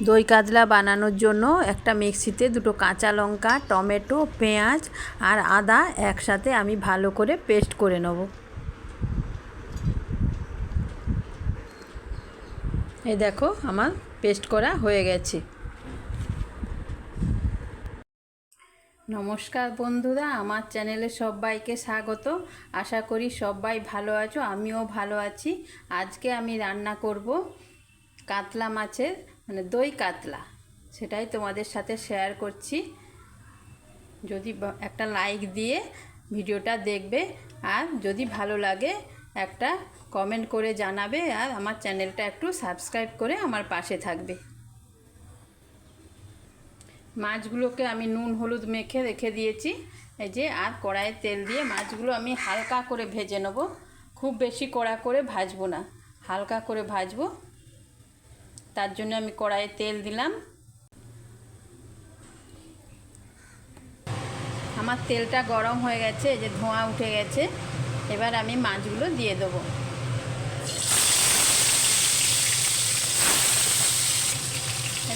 দই কাতলা বানানোর জন্য একটা মিক্সিতে দুটো কাঁচা লঙ্কা, টমেটো, পেঁয়াজ আর আদা একসাথে আমি ভালো করে পেস্ট করে নেব। এই দেখো আমার পেস্ট করা হয়ে গেছে। নমস্কার বন্ধুরা, আমার চ্যানেলে সবাইকে স্বাগত। আশা করি সবাই ভালো আছো, আমিও ভালো আছি। আজকে আমি রান্না করব কাতলা মাছের দই কাতলা, সেটাই তোমাদের সাথে শেয়ার করছি। যদি একটা লাইক দিয়ে ভিডিওটা দেখবে, আর যদি ভালো লাগে একটা কমেন্ট করে জানাবে, আর আমার চ্যানেলটা একটু সাবস্ক্রাইব করে আমার পাশে থাকবে। মাছগুলোকে আমি নুন হলুদ মেখে রেখে দিয়েছি, এই যে। আর কড়াইয়ে তেল দিয়ে মাছগুলো আমি হালকা করে ভেজে নেব। খুব বেশি কড়া করে ভাজবো না, হালকা করে ভাজবো। তার জন্য আমি কড়াইয়ে তেল দিলাম। আমার তেলটা গরম হয়ে গেছে, এই যে ধোঁয়া উঠে গেছে। এবার আমি মাছগুলো দিয়ে দেবো।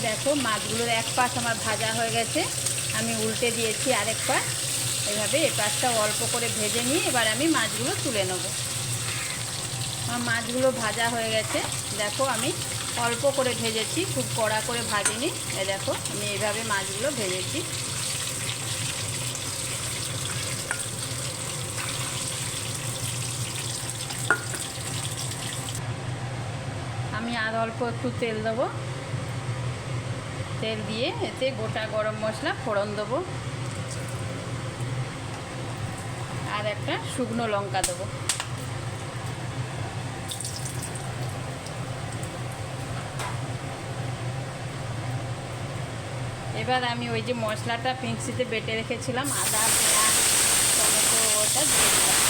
দেখো মাছগুলোর এক পাশ আমার ভাজা হয়ে গেছে, আমি উল্টে দিয়েছি আরেক পাশ। এইভাবে এ পাশটা অল্প করে ভেজে নিয়ে এবার আমি মাছগুলো তুলে নেব। আমার মাছগুলো ভাজা হয়ে গেছে, দেখো আমি অল্প করে ভেজেছি, খুব কড়া করে ভাজিনি। দেখো আমি এইভাবে মাছগুলো ভেজেছি। আমি আর অল্প একটু তেল দেবো। তেল দিয়ে এতে গোটা গরম মশলা ফোড়ন দেবো, আর একটা শুকনো লঙ্কা দেবো। এবার আমি ওই যে মশলাটা মিক্সিতে বেটে রেখেছিলাম, আদা, পেঁয়াজ, টমেটো, ওটা দিয়ে দিলাম।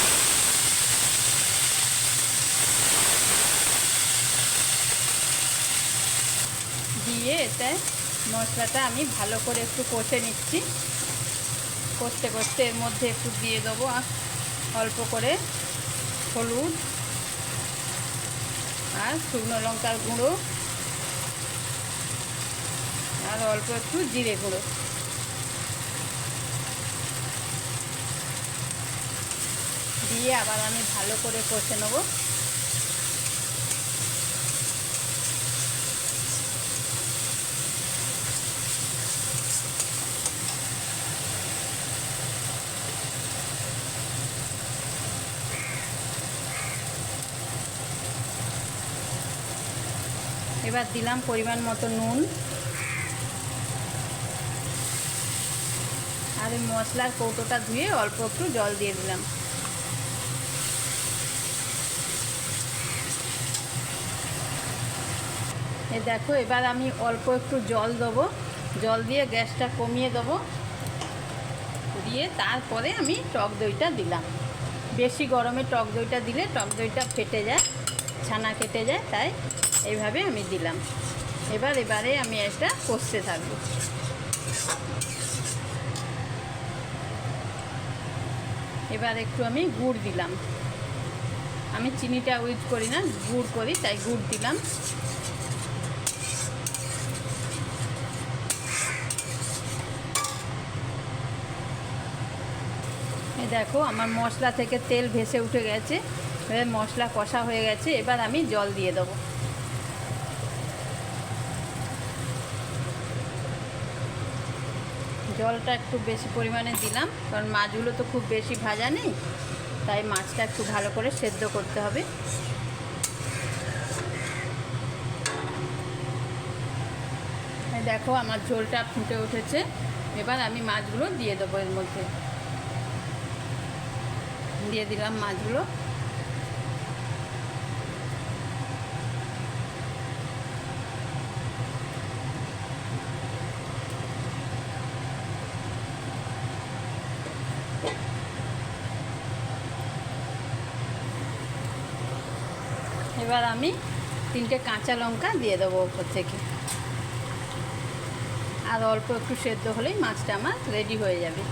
দিয়ে এতে মশলাটা আমি ভালো করে একটু কষে নিচ্ছি। কষতে কষতে এর মধ্যে একটু দিয়ে দেবো অল্প করে হলুদ আর শুকনো লঙ্কার গুঁড়ো, আর অল্প একটু জিরে গুঁড়ো দিয়ে আবার আমি ভালো করে কষে নেব। এবার দিলাম পরিমাণ মতো নুন, আর ওই মশলার কৌটোটা ধুয়ে অল্প একটু জল দিয়ে দিলাম। এই দেখো এবার আমি অল্প একটু জল দেবো, জল দিয়ে গ্যাসটা কমিয়ে দেবো, দিয়ে তারপরে আমি টক দইটা দিলাম। বেশি গরমে টক দইটা দিলে টক দইটা ফেটে যায়, ছানা কেটে যায়, তাই এইভাবে আমি দিলাম। এবারে আমি এটা কষতে থাকবো। এবার একটু আমি গুড় দিলাম। আমি চিনিটা ইউজ করি না, গুড় করি, তাই গুড় দিলাম। এই দেখো আমার মশলা থেকে তেল ভেসে উঠে গেছে, এবার মশলা কষা হয়ে গেছে। এবার আমি জল দিয়ে দেবো। জলটা একটু বেশি পরিমাণে দিলাম, কারণ মাছগুলো তো খুব বেশি ভাজা নেই, তাই মাছটা একটু ভালো করে সেদ্ধ করতে হবে। দেখো আমার ঝোলটা ফুটে উঠেছে, এবার আমি মাছগুলো দিয়ে দেবো। এর মধ্যে দিয়ে দিলাম মাছগুলো। এবার আমি 3টে কাঁচা লঙ্কা দিয়ে দেবো ওপর থেকে, আর অল্প একটু সেদ্ধ হলেই মাছটা আমার রেডি হয়ে যাবে।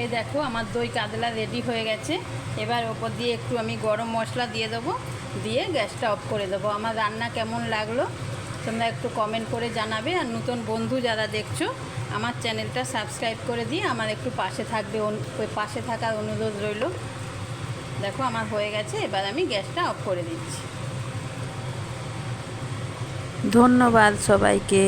এই দেখো আমার দই কাতলা রেডি হয়ে গেছে। এবার ওপর দিয়ে একটু আমি গরম মশলা দিয়ে দেবো, দিয়ে গ্যাসটা অফ করে দেবো। আমার রান্না কেমন লাগলো তোমরা একটু কমেন্ট করে জানাবে। আর নতুন বন্ধু যারা দেখছো আমার চ্যানেলটা সাবস্ক্রাইব করে দিয়ে আমার একটু পাশে থাকার অনুরোধ রইল। দেখো আমার হয়ে গেছে, এবার আমি গ্যাসটা অফ করে দিচ্ছি। ধন্যবাদ সবাইকে।